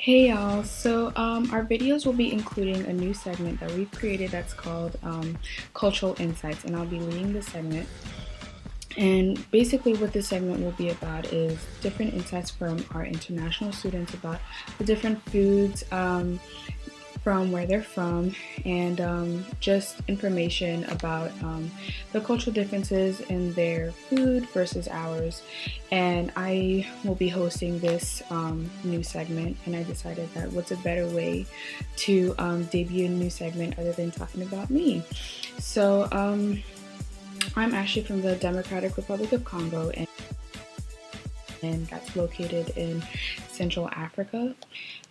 Hey y'all, our videos will be including a new segment that we've created that's called Cultural Insights, and I'll be leading this segment. And basically, what this segment will be about is different insights from our international students about the different foods from where they're from, and just information about the cultural differences in their food versus ours. And I will be hosting this new segment, and I decided that what's a better way to debut a new segment other than talking about me. So, I'm actually from the Democratic Republic of Congo, and that's located in Central Africa.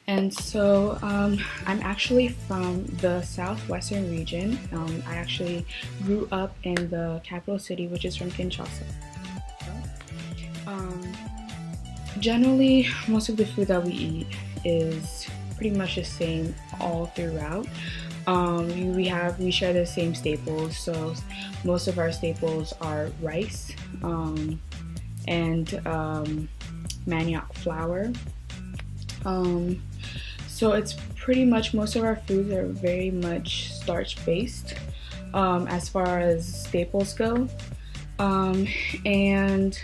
And so I'm actually from the southwestern region. I actually grew up in the capital city, which is from Kinshasa. Um, Generally, most of the food that we eat is pretty much the same all throughout. We share the same staples, so most of our staples are rice and manioc flour. So it's pretty much most of our foods are very much starch based as far as staples go. And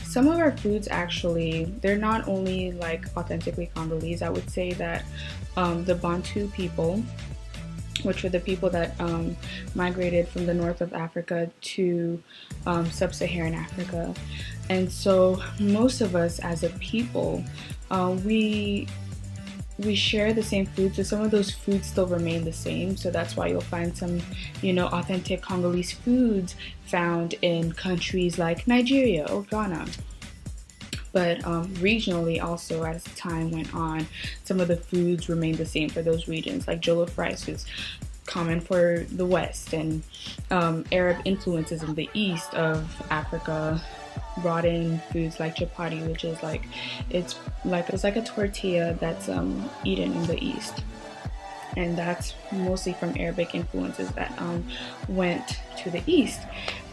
some of our foods actually, they're not only like authentically Congolese. I would say that the Bantu people, which were the people that migrated from the north of Africa to sub-Saharan Africa. And so most of us as a people, we share the same foods, so some of those foods still remain the same. So that's why you'll find some, authentic Congolese foods found in countries like Nigeria or Ghana. But regionally, also, as time went on, some of the foods remained the same for those regions. Like jollof rice is common for the West, and Arab influences in the east of Africa brought in foods like chapati, which is it's like a tortilla that's eaten in the east, and that's mostly from Arabic influences that went to the east.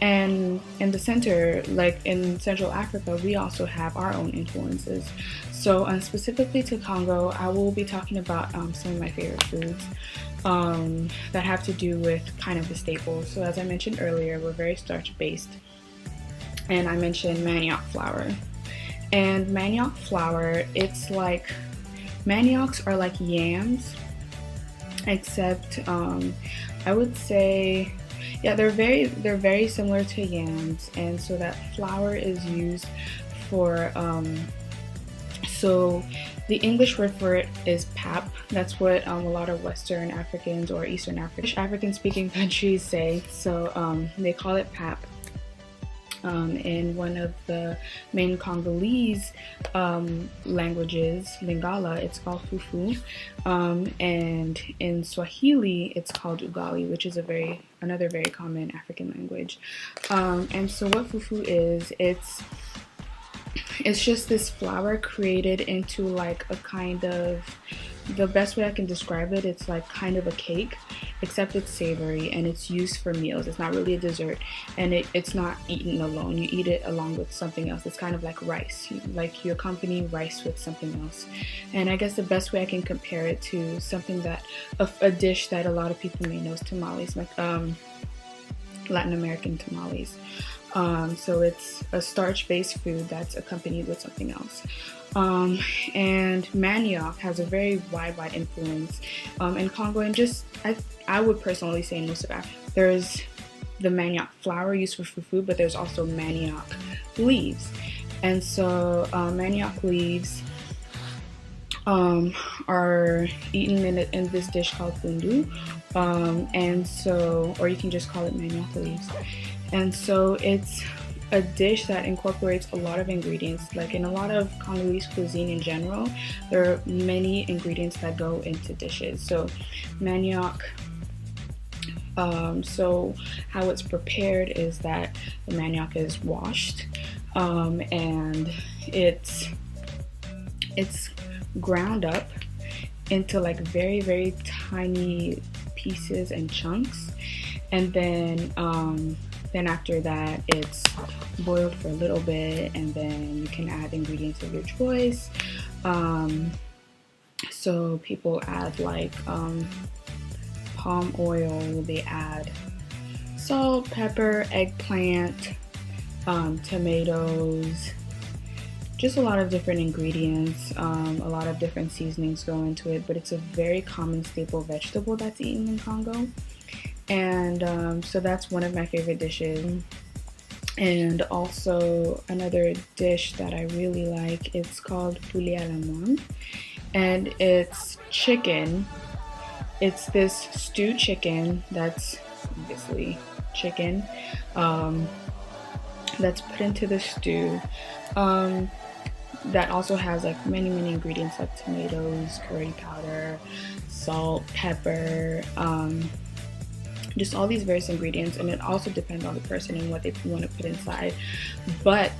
And in the center, like in Central Africa, we also have our own influences. So specifically to Congo, I will be talking about some of my favorite foods that have to do with kind of the staples. So as I mentioned earlier, we're very starch based, and I mentioned manioc flour. And manioc flour, it's like maniocs are like yams, except I would say, yeah, they're very similar to yams, and so that flour is used for so the English word for it is pap. That's what a lot of Western Africans or Eastern African speaking countries say. So they call it pap. In one of the main Congolese languages, Lingala, it's called fufu, and in Swahili, it's called ugali, which is another very common African language. And so, what fufu is, it's just this flour created into like a kind of, the best way I can describe it, it's like kind of a cake, except it's savory and it's used for meals. It's not really a dessert, and it's not eaten alone. You eat it along with something else. It's kind of like rice. You accompany rice with something else. And I guess the best way I can compare it to something that, a dish that a lot of people may know is tamales, like Latin American tamales. So it's a starch-based food that's accompanied with something else. And manioc has a very wide influence in Congo, and just I would personally say in most of Africa. There's the manioc flour used for fufu, but there's also manioc leaves, and so manioc leaves are eaten in this dish called fundu, and so, or you can just call it manioc leaves. And so it's a dish that incorporates a lot of ingredients. Like in a lot of Congolese cuisine in general, there are many ingredients that go into dishes. So manioc, so how it's prepared is that the manioc is washed, and it's ground up into like very tiny pieces and chunks, and then after that, it's boiled for a little bit, and then you can add ingredients of your choice. So people add like palm oil, they add salt, pepper, eggplant, tomatoes, just a lot of different ingredients, a lot of different seasonings go into it, but it's a very common staple vegetable that's eaten in Congo. And so that's one of my favorite dishes. And also another dish that I really like, it's called poulet à la moine, and it's chicken. It's this stewed chicken that's obviously chicken that's put into the stew. That also has like many ingredients like tomatoes, curry powder, salt, pepper, just all these various ingredients, and it also depends on the person and what they want to put inside. But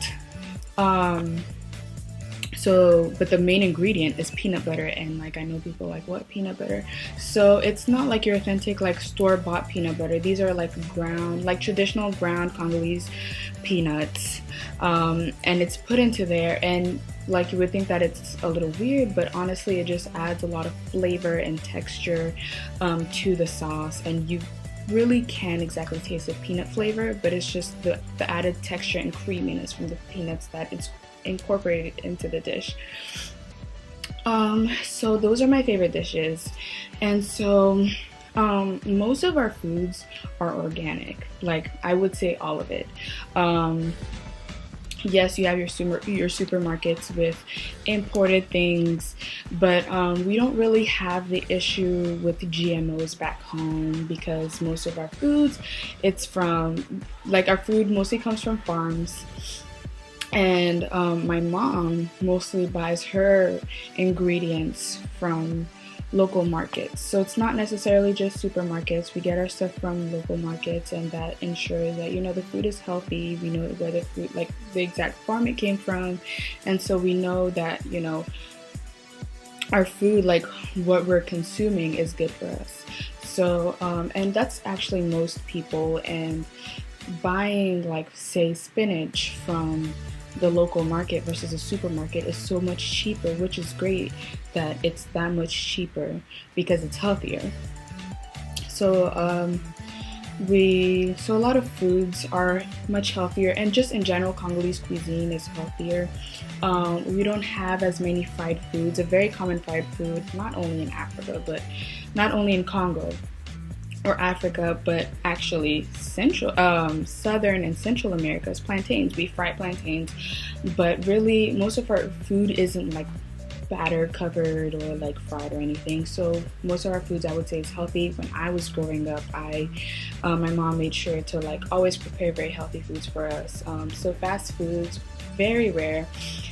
but the main ingredient is peanut butter, and like I know people are like, what, peanut butter? So it's not like your authentic like store-bought peanut butter. These are like ground, like traditional ground Congolese peanuts, and it's put into there, and like you would think that it's a little weird, but honestly it just adds a lot of flavor and texture to the sauce, and you really can't exactly taste the peanut flavor, but it's just the added texture and creaminess from the peanuts that it's incorporated into the dish. So those are my favorite dishes. And so most of our foods are organic, like I would say all of it. Yes, you have your supermarkets with imported things, but we don't really have the issue with GMOs back home, because most of our foods, it's from, like, our food mostly comes from farms. And my mom mostly buys her ingredients from local markets. So it's not necessarily just supermarkets. We get our stuff from local markets, and that ensures that, you know, the food is healthy. We know where the food, like the exact farm it came from. And so we know that, you know, our food, like what we're consuming, is good for us. So, and that's actually most people. And buying, like, say, spinach from the local market versus a supermarket is so much cheaper, which is great that it's that much cheaper because it's healthier. So so a lot of foods are much healthier, and just in general Congolese cuisine is healthier. We don't have as many fried foods. A very common fried food, not only in Africa, but not only in Congo or Africa, but actually Southern and Central America, is plantains. We fry plantains, but really most of our food isn't like batter covered or like fried or anything. So most of our foods, I would say, is healthy. When I was growing up, my mom made sure to like always prepare very healthy foods for us. So fast foods, very rare.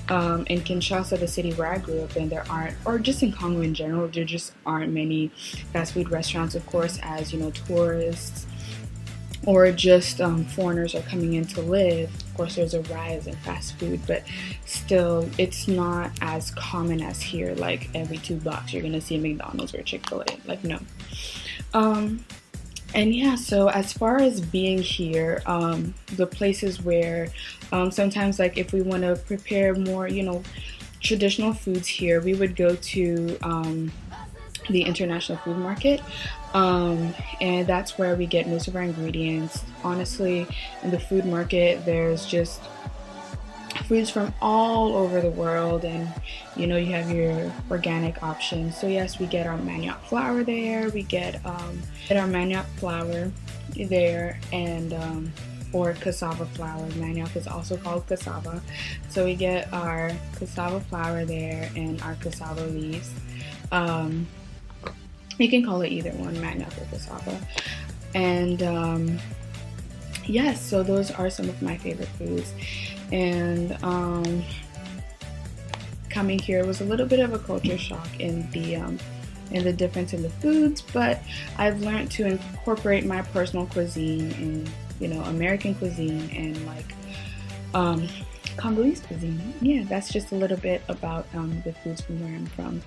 In Kinshasa, the city where I grew up in, there aren't, or just in Congo in general, there just aren't many fast food restaurants. Of course, as you know, tourists or just foreigners are coming in to live, of course there's a rise in fast food, but still it's not as common as here. Like every 2 blocks you're gonna see a McDonald's or a Chick-fil-A. Like, no. And yeah, so as far as being here, the places where sometimes, like, if we want to prepare more, you know, traditional foods here, we would go to the International Food Market, and that's where we get most of our ingredients. Honestly, in the food market, there's just foods from all over the world, and you know, you have your organic options. So yes, we get our manioc flour there, we get our manioc flour there, and or cassava flour. Manioc is also called cassava. So we get our cassava flour there and our cassava leaves. You can call it either one, manioc or cassava. And yes, so those are some of my favorite foods. And coming here was a little bit of a culture shock in the difference in the foods, but I've learned to incorporate my personal cuisine in, you know, American cuisine and like Congolese cuisine. Yeah, that's just a little bit about the foods from where I'm from.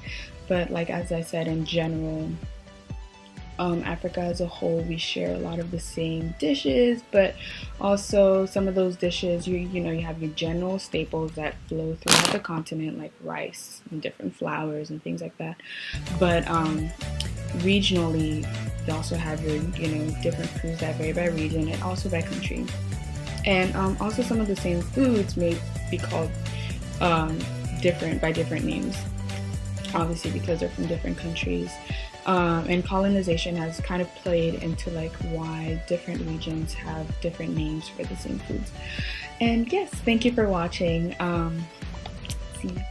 But like, as I said, in general, Africa as a whole, we share a lot of the same dishes, but also some of those dishes, you know, you have your general staples that flow throughout the continent, like rice and different flours and things like that. But regionally, you also have your, you know, different foods that vary by region and also by country. And also some of the same foods may be called different by different names, obviously because they're from different countries. And colonization has kind of played into like why different regions have different names for the same foods. And yes, thank you for watching. See you.